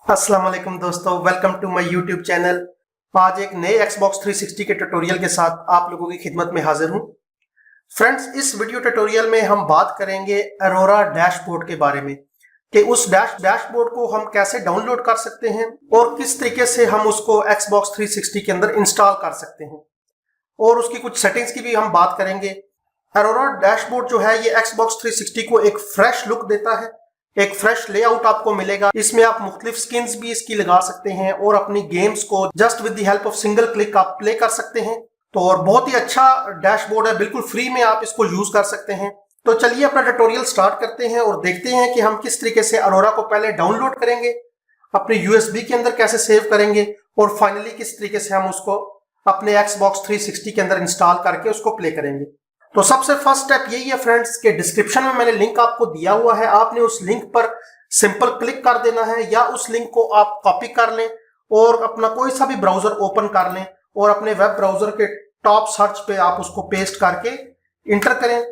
अस्सलाम वालेकुम दोस्तों, welcome to my YouTube channel. आज एक नए Xbox 360 के ट्यूटोरियल के साथ आप लोगों की खिदमत में हाजिर हूं। फ्रेंड्स, इस वीडियो ट्यूटोरियल में हम बात करेंगे अरोरा डैशबोर्ड के बारे में कि उस डैशबोर्ड को हम कैसे डाउनलोड कर सकते हैं और किस तरीके से हम उसको Xbox 360 के अंदर इंस्टॉल कर सकते हैं, और उसकी कुछ सेटिंग्स की भी हम बात करेंगे। अरोरा डैशबोर्ड जो है ये Xbox 360 को एक फ्रेश लुक देता है, एक फ्रेश लेआउट आपको मिलेगा। इसमें आप मुख्तलिफ स्किन्स भी इसकी लगा सकते हैं और अपनी गेम्स को just with the help of single click आप प्ले कर सकते हैं। तो और बहुत ही अच्छा डैशबोर्ड है, बिल्कुल फ्री में आप इसको यूज कर सकते हैं। तो चलिए अपना ट्यूटोरियल स्टार्ट करते हैं और देखते हैं कि हम किस तरीके से अरोरा को पहले डाउनलोड करेंगे, अपने यूएसबी के अंदर कैसे सेव करेंगे और फाइनली किस तरीके से हम उसको अपने Xbox 360 के अंदर इंस्टॉल करके उसको प्ले करेंगे। तो सबसे फर्स्ट स्टेप यही है फ्रेंड्स के डिस्क्रिप्शन में मैंने लिंक आपको दिया हुआ है, आपने उस लिंक पर सिंपल क्लिक कर देना है या उस लिंक को आप कॉपी कर लें और अपना कोई सा भी ब्राउजर ओपन कर लें और अपने वेब ब्राउजर के टॉप सर्च पे आप उसको पेस्ट करके इंटर करें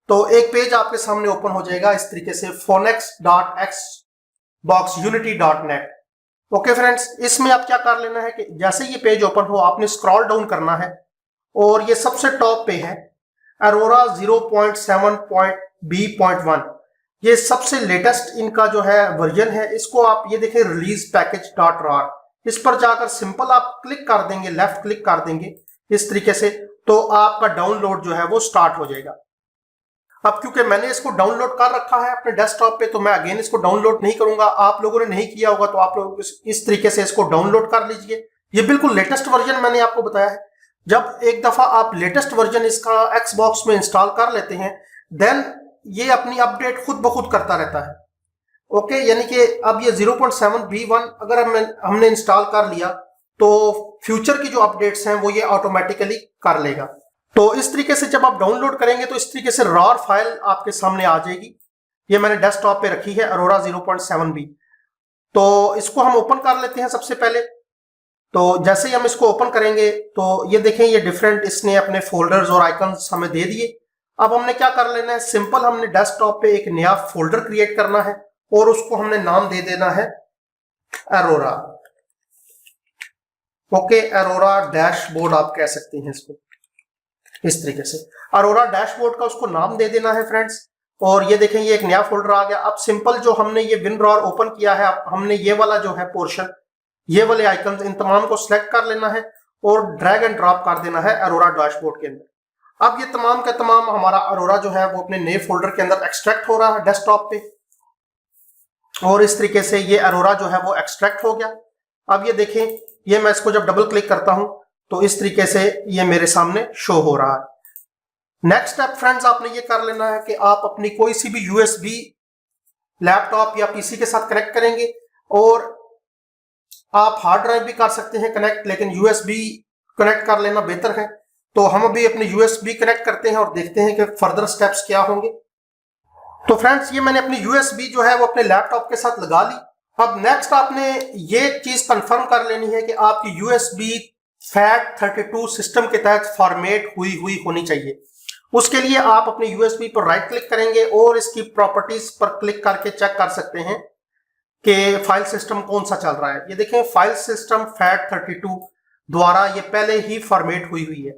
तो एक पेज आपके सामने ओपन हो जाएगा इस तरीके से phonex.xboxunity.net। ओके फ्रेंड्स, इसमें आप क्या कर लेना है कि जैसे ये पेज ओपन हो आपने स्क्रॉल डाउन करना है और ये सबसे टॉप पे है अरोरा 0.7.b.1। ये सबसे लेटेस्ट इनका जो है वर्जन है। इसको आप ये देखें रिलीज पैकेज .rar, इस पर जाकर सिंपल आप क्लिक कर देंगे, लेफ्ट क्लिक कर देंगे इस तरीके से, तो आपका डाउनलोड जो है वो स्टार्ट हो जाएगा। अब क्योंकि मैंने इसको डाउनलोड कर रखा है अपने डेस्कटॉप पे तो मैं अगेन इसको डाउनलोड नहीं करूंगा। आप लोगों ने नहीं किया होगा तो आप लोग इस तरीके से इसको डाउनलोड कर लीजिए। ये बिल्कुल लेटेस्ट वर्जन मैंने आपको बताया है। जब एक दफा आप लेटेस्ट वर्जन इसका Xbox में इंस्टॉल कर लेते हैं देन ये अपनी अपडेट खुद ब खुद करता रहता है। ओके, यानी कि अब ये 0.7b1 अगर हमने इंस्टॉल कर लिया तो फ्यूचर की जो अपडेट्स हैं वो ये ऑटोमेटिकली कर लेगा। तो इस तरीके से जब आप डाउनलोड करेंगे तो इस तरीके से रॉ फाइल आपके सामने आ जाएगी। ये मैंने डेस्कटॉप पे रखी है अरोरा 0.7b। तो इसको हम ओपन कर लेते हैं सबसे पहले। तो जैसे ही हम इसको ओपन करेंगे तो ये देखें ये डिफरेंट इसने अपने फोल्डर्स और आइकन्स हमें दे दिए। अब हमने क्या कर लेना है, सिंपल हमने डेस्कटॉप पे एक नया फोल्डर क्रिएट करना है और उसको हमने नाम दे देना है अरोरा। ओके, अरोरा डैशबोर्ड आप कह सकते हैं इसको, इस तरीके से अरोरा डैशबोर्ड का उसको नाम दे देना है फ्रेंड्स। और ये देखें ये एक नया फोल्डर आ गया। अब सिंपल जो हमने ये विनरॉर ओपन किया है, अब हमने ये वाला जो है पोर्शन, ये वाले आइकन इन तमाम को सिलेक्ट कर लेना है और ड्रैग एंड ड्रॉप कर देना है अरोरा डैशबोर्ड के अंदर। अब ये तमाम का तमाम हमारा अरोरा जो है वो अपने नए फोल्डर के अंदर एक्सट्रैक्ट हो रहा है डेस्कटॉप पे, और इस तरीके से ये अरोरा जो है वो एक्सट्रैक्ट हो गया। अब ये देखें ये मैं इसको जब डबल क्लिक करता हूं तो इस तरीके से ये मेरे सामने शो हो रहा है। नेक्स्ट स्टेप फ्रेंड्स आपने ये कर लेना है कि आप अपनी कोई सी भी यूएसबी लैपटॉप या पीसी के साथ कनेक्ट करेंगे, और आप हार्ड ड्राइव भी कर सकते हैं कनेक्ट, लेकिन यूएसबी कनेक्ट कर लेना बेहतर है। तो हम अभी अपने यूएसबी कनेक्ट करते हैं और देखते हैं कि फर्दर स्टेप्स क्या होंगे। तो फ्रेंड्स ये मैंने अपनी यूएसबी जो है वो अपने लैपटॉप के साथ लगा ली। अब नेक्स्ट आपने ये चीज कंफर्म कर लेनी है कि आपकी यूएसबी FAT32 सिस्टम के तहत फॉर्मेट हुई होनी चाहिए। उसके लिए आप अपने यूएसबी पर राइट क्लिक करेंगे और इसकी प्रॉपर्टीज पर क्लिक करके चेक कर सकते हैं कि फाइल सिस्टम कौन सा चल रहा है। ये देखें फाइल सिस्टम FAT32 द्वारा ये पहले ही फॉर्मेट हुई है।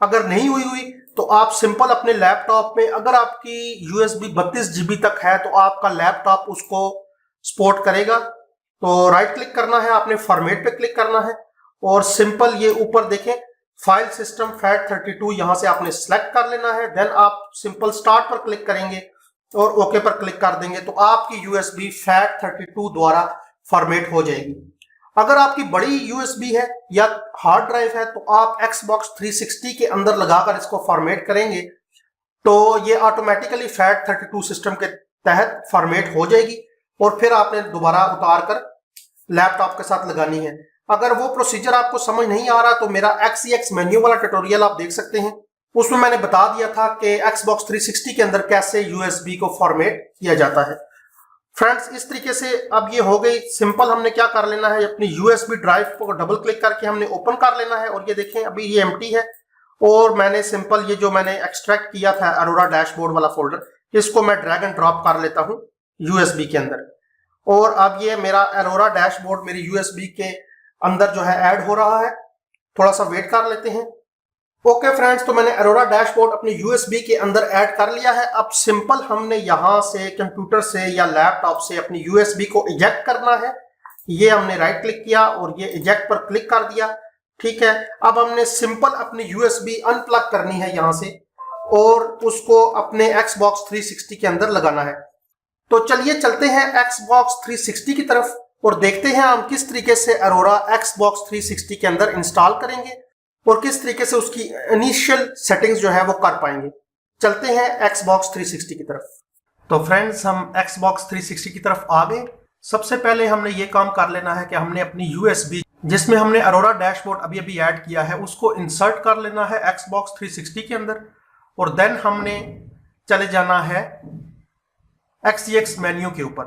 अगर नहीं हुई तो आप सिंपल अपने लैपटॉप में, अगर आपकी यूएसबी 32 GB तक है तो आपका लैपटॉप उसको सपोर्ट करेगा। तो राइट क्लिक करना है, आपने फॉर्मेट पे क्लिक करना है और सिंपल ये ऊपर देखें फाइल सिस्टम FAT32 यहां से आपने सेलेक्ट कर लेना है। देन आप सिंपल स्टार्ट पर क्लिक करेंगे और ओके पर क्लिक कर देंगे तो आपकी यूएसबी FAT32 द्वारा फॉर्मेट हो जाएगी। अगर आपकी बड़ी यूएसबी है या हार्ड ड्राइव है तो आप Xbox 360 के अंदर लगाकर इसको फॉर्मेट करेंगे तो ये ऑटोमेटिकली FAT32 सिस्टम के तहत फॉर्मेट हो जाएगी और फिर आपने दोबारा उतार कर लैपटॉप के साथ लगानी है। अगर वो प्रोसीजर आपको समझ नहीं आ रहा तो मेरा XEX मेन्यू वाला ट्यूटोरियल आप देख सकते हैं, उसमें मैंने बता दिया था कि Xbox 360 के अंदर कैसे यूएसबी को फॉर्मेट किया जाता है। फ्रेंड्स इस तरीके से अब ये हो गई। सिंपल हमने क्या कर लेना है, अपनी यूएसबी ड्राइव को डबल क्लिक करके हमने ओपन कर लेना है और ये देखें अभी ये एम्प्टी है और मैंने सिंपल ये जो मैंने एक्सट्रैक्ट किया था अरोरा डैशबोर्ड वाला फोल्डर, इसको मैं ड्रैग एंड ड्रॉप कर लेता हूं यूएसबी के अंदर। और अब ये मेरा अरोरा डैशबोर्ड मेरी यूएसबी के अंदर जो है ऐड हो रहा है। थोड़ा सा वेट कर लेते हैं। ओके फ्रेंड्स, तो मैंने अरोरा डैशबोर्ड अपने यूएसबी के अंदर ऐड कर लिया है। अब सिंपल हमने यहाँ से कंप्यूटर से या लैपटॉप से अपनी यूएसबी को इजेक्ट करना है। ये हमने राइट क्लिक किया और ये इजेक्ट पर क्लिक कर दिया। ठीक है, अब हमने सिंपल अपनी यूएसबी अनप्लग करनी है यहाँ से और उसको अपने Xbox 360 के अंदर लगाना है। तो चलिए चलते हैं Xbox 360 की तरफ और देखते हैं हम किस तरीके से अरोरा Xbox 360 के अंदर इंस्टॉल करेंगे और किस तरीके से उसकी इनिशियल सेटिंग्स जो है वो कर पाएंगे। चलते हैं Xbox 360 की तरफ। तो फ्रेंड्स, हम Xbox 360 की तरफ आ गए। सबसे पहले हमने ये काम कर लेना है कि हमने अपनी यूएसबी जिसमें हमने अरोरा डैशबोर्ड अभी अभी ऐड किया है उसको इंसर्ट कर लेना है Xbox 360 के अंदर और देन हमने चले जाना है XEX मेन्यू के ऊपर।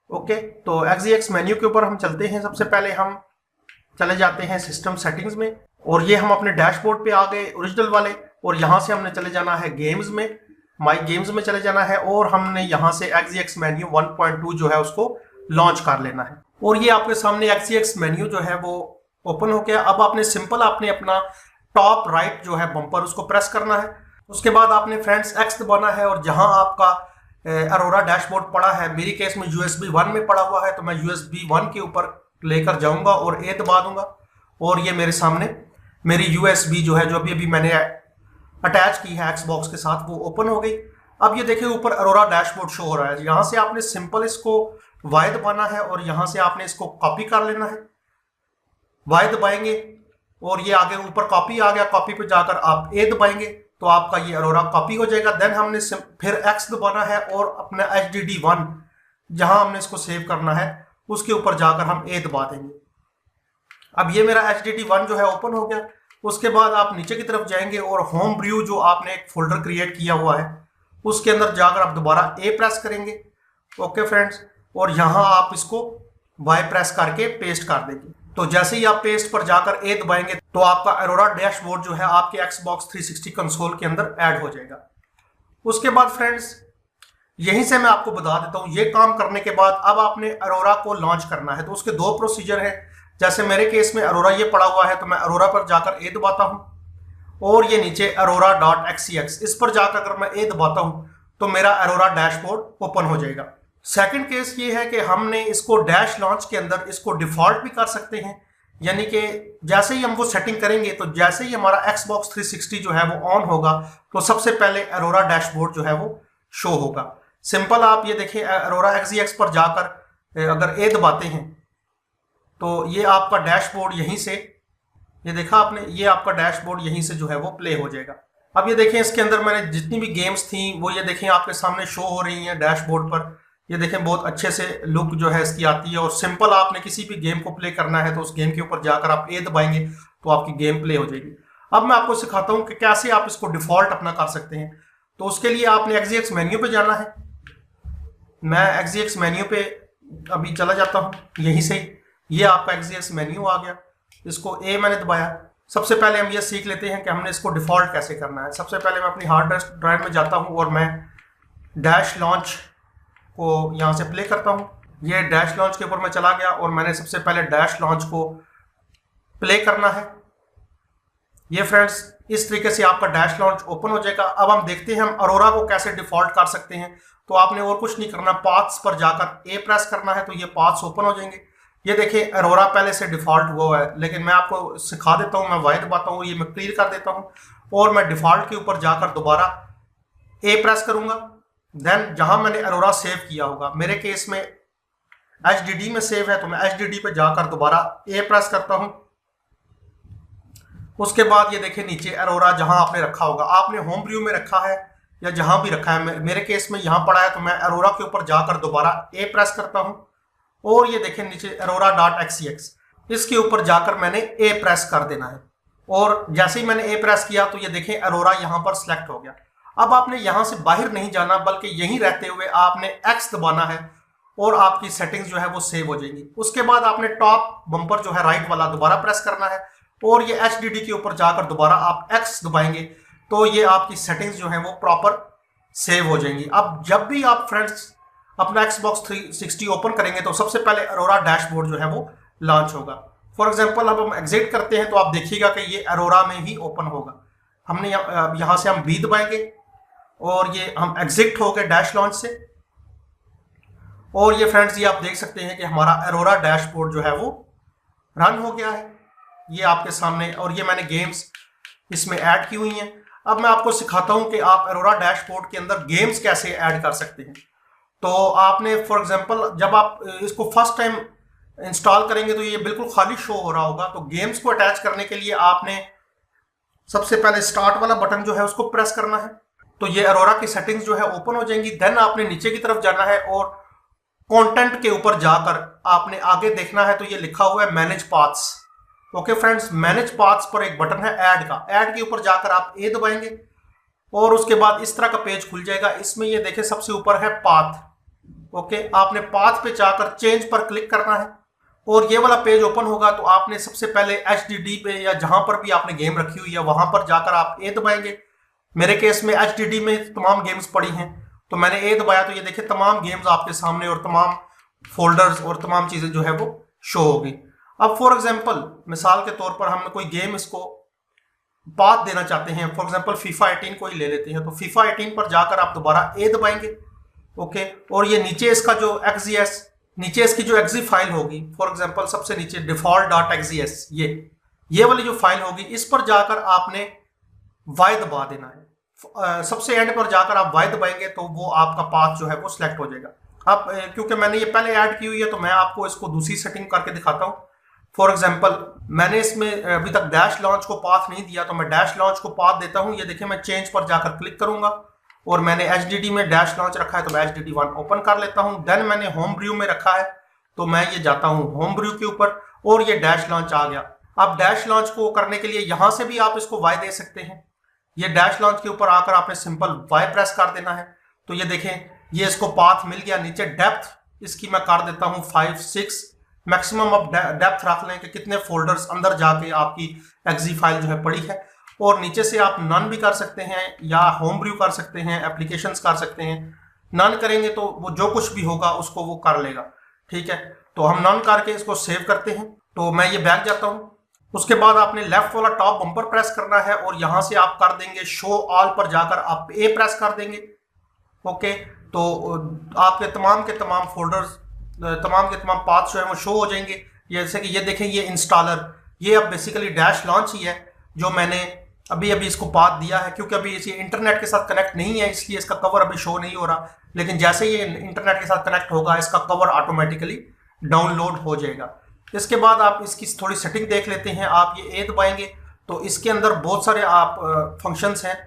ओके, तो XEX मेन्यू के ऊपर हम चलते हैं। सबसे पहले हम चले जाते हैं सिस्टम सेटिंग्स में और ये हम अपने डैशबोर्ड पे आ गए ओरिजिनल वाले और यहाँ से हमने चले जाना है गेम्स में, माई गेम्स में चले जाना है और हमने यहाँ से XEX मेन्यू 1.2 जो है उसको लॉन्च कर लेना है। और ये आपके सामने XEX मेन्यू जो है वो ओपन हो गया। अब आपने सिंपल आपने अपना टॉप राइट जो है बम्पर उसको प्रेस करना है। उसके बाद आपने फ्रेंड्स X दबाना है और जहां आपका अरोरा डैशबोर्ड पड़ा है, मेरी केस में USB 1 में पड़ा हुआ है, तो मैं USB 1 के ऊपर लेकर जाऊंगा और A दबा दूंगा और ये मेरे सामने मेरी USB जो है जो अभी मैंने अटैच की है Xbox के साथ वो ओपन हो गई। अब ये देखिए ऊपर अरोरा डैशबोर्ड शो हो रहा है। यहाँ से आपने सिंपल इसको Y दबाना है और यहाँ से आपने इसको कॉपी कर लेना है। Y दबाएंगे और ये आगे ऊपर कॉपी आ गया, कॉपी पे जाकर आप A दबाएंगे तो आपका ये अरोरा कॉपी हो जाएगा। देन हमने फिर X दबाना है और अपना HDD1 जहां हमने इसको सेव करना है उसके ऊपर जाकर हम A दबा देंगे। अब ये मेरा HDD1 जो है ओपन हो गया। उसके बाद आप नीचे की तरफ जाएंगे और होम ब्रू जो आपने एक फोल्डर क्रिएट किया हुआ है उसके अंदर जाकर आप दोबारा A प्रेस करेंगे। ओके फ्रेंड्स, और यहाँ आप इसको Y प्रेस करके पेस्ट कर देंगे। तो जैसे ही आप पेस्ट पर जाकर A दबाएंगे तो आपका अरोरा डैशबोर्ड जो है आपके Xbox 360 कंसोल के अंदर ऐड हो जाएगा। उसके बाद फ्रेंड्स, यहीं से मैं आपको बता देता हूँ, ये काम करने के बाद अब आपने अरोरा को लॉन्च करना है। तो उसके दो प्रोसीजर हैं। जैसे मेरे केस में अरोरा ये पड़ा हुआ है तो मैं अरोरा पर जाकर A दबाता हूँ और ये नीचे aurora.xex इस पर जाकर अगर मैं A दबाता हूँ तो मेरा अरोरा डैशबोर्ड ओपन हो जाएगा। सेकंड केस ये है कि हमने इसको डैश लॉन्च के अंदर इसको डिफॉल्ट भी कर सकते हैं, यानी कि जैसे ही हम वो सेटिंग करेंगे तो जैसे ही हमारा Xbox 360 जो है वो ऑन होगा तो सबसे पहले अरोरा डैशबोर्ड जो है वो शो होगा। सिंपल आप ये देखिए अरोरा XEX पर जाकर अगर A दबाते हैं तो ये आपका डैशबोर्ड यहीं से, ये देखा आपने, ये आपका डैशबोर्ड यहीं से जो है वो प्ले हो जाएगा। अब ये देखें इसके अंदर मैंने जितनी भी गेम्स थी वो ये देखें आपके सामने शो हो रही हैं डैशबोर्ड पर। ये देखें बहुत अच्छे से लुक जो है इसकी आती है और सिंपल आपने किसी भी गेम को प्ले करना है तो उस गेम के ऊपर जाकर आप A दबाएंगे तो आपकी गेम प्ले हो जाएगी। अब मैं आपको सिखाता हूँ कि कैसे आप इसको डिफॉल्ट अपना कर सकते हैं। तो उसके लिए आपने XEX मेन्यू पे जाना है। मैं XEX मेन्यू पे अभी चला जाता हूँ यहीं से। ये आपका XEX मेन्यू आ गया, इसको A मैंने दबाया। सबसे पहले हम ये सीख लेते हैं कि हमने इसको डिफॉल्ट कैसे करना है। सबसे पहले मैं अपनी हार्ड ड्राइव में जाता हूँ और मैं डैश लॉन्च को यहाँ से प्ले करता हूँ। ये डैश लॉन्च के ऊपर मैं चला गया और मैंने सबसे पहले डैश लॉन्च को प्ले करना है। ये फ्रेंड्स इस तरीके से आपका डैश लॉन्च ओपन हो जाएगा। अब हम देखते हैं हम अरोरा को कैसे डिफॉल्ट कर सकते हैं। तो आपने और कुछ नहीं करना, पाथ्स पर जाकर A प्रेस करना है तो ये पाथ्स ओपन हो जाएंगे। ये देखिए अरोरा पहले से डिफॉल्ट हुआ है, लेकिन मैं आपको सिखा देता हूँ। मैं Y दबाता हूँ, ये मैं क्लियर कर देता हूँ और मैं डिफॉल्ट के ऊपर जाकर दोबारा A प्रेस करूंगा। देन जहां मैंने अरोरा सेव किया होगा, मेरे केस में HDD में सेव है तो मैं HDD पे जाकर दोबारा A प्रेस करता हूं। उसके बाद ये देखिए नीचे अरोरा जहां आपने रखा होगा, आपने होम व्यू में रखा है या जहां भी रखा है, मेरे केस में यहां पड़ा है तो मैं अरोरा के ऊपर जाकर दोबारा A प्रेस करता हूं और ये देखिए नीचे aurora.xex इसके ऊपर जाकर मैंने A प्रेस कर देना है। और जैसे ही मैंने A प्रेस किया तो ये देखें अरोरा यहां पर सिलेक्ट हो गया। अब आपने यहां से बाहर नहीं जाना बल्कि यहीं रहते हुए आपने X दबाना है और आपकी सेटिंग्स जो है वो सेव हो जाएंगी। उसके बाद आपने टॉप बम्पर जो है राइट वाला दोबारा प्रेस करना है और ये HDD के ऊपर जाकर दोबारा आप X दबाएंगे तो ये आपकी सेटिंग्स जो है वो प्रॉपर सेव हो जाएंगी। अब जब भी आप फ्रेंड्स अपना Xbox 360 ओपन करेंगे तो सबसे पहले अरोरा डैशबोर्ड जो है वो लॉन्च होगा। फॉर एग्जांपल अब हम एग्जिट करते हैं तो आप देखिएगा कि ये अरोरा में ही ओपन होगा। हमने यहाँ से हम बी दबाएंगे और ये हम एग्जिट हो गए डैश लॉन्च से। और ये फ्रेंड्स ये आप देख सकते हैं कि हमारा अरोरा डैशबोर्ड जो है वो रन हो गया है, ये आपके सामने। और ये मैंने गेम्स इसमें ऐड की हुई हैं। अब मैं आपको सिखाता हूं कि आप अरोरा डैशबोर्ड के अंदर गेम्स कैसे ऐड कर सकते हैं। तो आपने फॉर एग्जांपल जब आप इसको फर्स्ट टाइम इंस्टॉल करेंगे तो ये बिल्कुल खाली शो हो रहा होगा। तो गेम्स को अटैच करने के लिए आपने सबसे पहले स्टार्ट वाला बटन जो है उसको प्रेस करना है, तो ये अरोरा की सेटिंग्स जो है ओपन हो जाएंगी। देन आपने नीचे की तरफ जाना है और कंटेंट के ऊपर जाकर आपने आगे देखना है, तो ये लिखा हुआ है manage paths. Okay friends, manage paths पर एक बटन है ऐड का, ऐड के ऊपर जाकर आप ए दबाएंगे और उसके बाद इस तरह का पेज खुल जाएगा। इसमें ये देखें सबसे ऊपर है पाथ। ओके, आपने पाथ पे जाकर चेंज पर क्लिक करना है और ये वाला पेज ओपन होगा। तो आपने सबसे पहले HDD पे या जहां पर भी आपने गेम रखी हुई है वहां पर जाकर आप ए दबाएंगे। मेरे केस में HDD में तमाम गेम्स पड़ी हैं तो मैंने ए दबाया, तो ये देखिए तमाम गेम्स आपके सामने और तमाम फोल्डर्स और तमाम चीजें जो है वो शो होगी। अब फॉर एग्जांपल मिसाल के तौर पर हम कोई गेम इसको पाथ देना चाहते हैं, फॉर एग्जांपल FIFA 18 को ही ले लेते हैं। तो FIFA 18 पर जाकर आप दोबारा ए दबाएंगे। ओके, और ये नीचे इसका जो XGS, नीचे इसकी जो exe फाइल होगी, फॉर एग्जांपल सबसे नीचे default.xes, ये वाली जो फाइल होगी इस पर जाकर आपने y दबा देना है। सबसे एंड पर जाकर आप y दबाएंगे तो वो आपका पाथ जो है वो सिलेक्ट हो जाएगा। अब क्योंकि मैंने ये पहले ऐड की हुई है तो मैं आपको इसको दूसरी सेटिंग करके दिखाता हूँ। फॉर एग्जांपल मैंने इसमें अभी तक डैश लॉन्च को पाथ नहीं दिया, तो मैं डैश लॉन्च को पाथ देता हूँ। ये देखिए मैं चेंज पर जाकर क्लिक करूंगा और मैंने HDD में डैश लॉन्च रखा है तो मैं HDD 1 ओपन कर लेता हूँ। देन मैंने होम ब्रू में रखा है तो मैं ये जाता हूँ होम ब्रू के ऊपर और ये डैश लॉन्च आ गया। अब डैश लॉन्च को करने के लिए यहाँ से भी आप इसको Y दे सकते हैं। ये डैश लॉन्च के ऊपर आकर आपने सिंपल Y प्रेस कर देना है। तो ये देखें ये इसको पाथ मिल गया। नीचे डेप्थ इसकी मैं कर देता हूँ 5-6, मैक्सिमम आप डेप्थ रख लें कि कितने फोल्डर्स अंदर जाके आपकी exe फाइल जो है पड़ी है। और नीचे से आप नन भी कर सकते हैं या होम ब्रू कर सकते हैं, एप्लीकेशंस कर सकते हैं। नन करेंगे तो वो जो कुछ भी होगा उसको वो कर लेगा, ठीक है। तो हम नन करके इसको सेव करते हैं। तो मैं ये बैक जाता हूँ। उसके बाद आपने लेफ्ट वाला टॉप बम्पर प्रेस करना है और यहाँ से आप कर देंगे शो ऑल पर जाकर आप ए प्रेस कर देंगे। ओके, तो आपके तमाम के तमाम फोल्डर्स, तमाम के तमाम पाथ जो है वो शो हो जाएंगे। जैसे कि ये देखें ये इंस्टॉलर, ये अब बेसिकली डैश लॉन्च ही है जो मैंने अभी इसको पाथ दिया है। क्योंकि अभी इसे इंटरनेट के साथ कनेक्ट नहीं है इसलिए इसका कवर अभी शो नहीं हो रहा, लेकिन जैसे ये इंटरनेट के साथ कनेक्ट होगा इसका कवर ऑटोमेटिकली डाउनलोड हो जाएगा। इसके बाद आप इसकी थोड़ी सेटिंग देख लेते हैं। आप ये ए दबाएंगे तो इसके अंदर बहुत सारे आप फंक्शंस हैं।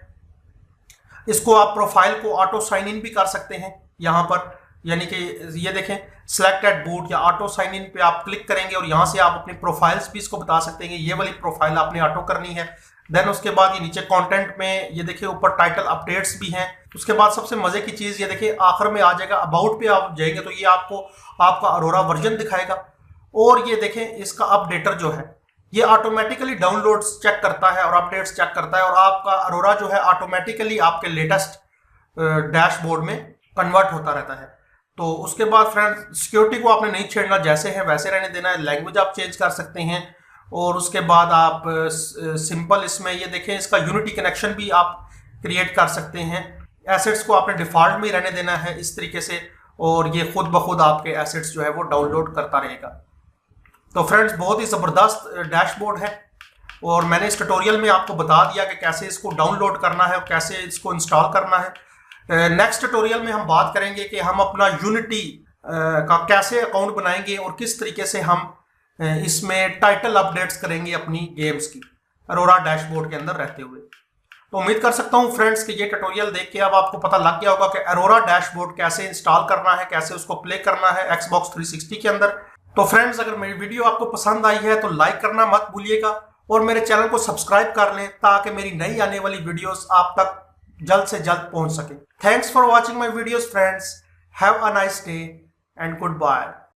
इसको आप प्रोफाइल को ऑटो साइन इन भी कर सकते हैं यहाँ पर, यानी कि ये देखें सेलेक्ट एट बूट या ऑटो साइन इन पे आप क्लिक करेंगे और यहाँ से आप अपनी प्रोफाइल्स भी इसको बता सकते हैं कि ये वाली प्रोफाइल आपने ऑटो करनी है। देन उसके बाद ये नीचे कंटेंट में ये देखिए ऊपर टाइटल अपडेट्स भी हैं। उसके बाद सबसे मजे की चीज ये देखिए आखिर में आ जाएगा अबाउट पे आप जाएंगे तो ये आपको आपका अरोरा वर्जन दिखाएगा। और ये देखें इसका अपडेटर जो है ये ऑटोमेटिकली डाउनलोड्स चेक करता है और अपडेट्स चेक करता है और आपका अरोरा जो है ऑटोमेटिकली आपके लेटेस्ट डैशबोर्ड में कन्वर्ट होता रहता है। तो उसके बाद फ्रेंड्स सिक्योरिटी को आपने नहीं छेड़ना, जैसे है वैसे रहने देना है। लैंग्वेज आप चेंज कर सकते हैं और उसके बाद आप सिंपल इसमें ये देखें इसका यूनिटी कनेक्शन भी आप क्रिएट कर सकते हैं। एसेट्स को आपने डिफॉल्ट में ही रहने देना है इस तरीके से और ये खुद ब खुद आपके एसेट्स जो है वो डाउनलोड करता रहेगा। तो फ्रेंड्स बहुत ही ज़बरदस्त डैशबोर्ड है और मैंने इस ट्यूटोरियल में आपको बता दिया कि कैसे इसको डाउनलोड करना है और कैसे इसको इंस्टॉल करना है। नेक्स्ट ट्यूटोरियल में हम बात करेंगे कि हम अपना यूनिटी का कैसे अकाउंट बनाएंगे और किस तरीके से हम इसमें टाइटल अपडेट्स करेंगे अपनी गेम्स की अरोरा डैशबोर्ड के अंदर रहते हुए। तो उम्मीद कर सकता हूं फ्रेंड्स कि ये ट्यूटोरियल देख के अब आपको पता लग गया होगा कि अरोरा डैशबोर्ड कैसे इंस्टॉल करना है, कैसे उसको प्ले करना है Xbox 360 के अंदर। तो फ्रेंड्स अगर मेरी वीडियो आपको पसंद आई है तो लाइक करना मत भूलिएगा और मेरे चैनल को सब्सक्राइब कर लें ताकि मेरी नई आने वाली वीडियोस आप तक जल्द से जल्द पहुंच सके। Thanks for watching my videos friends, have a nice day and good bye.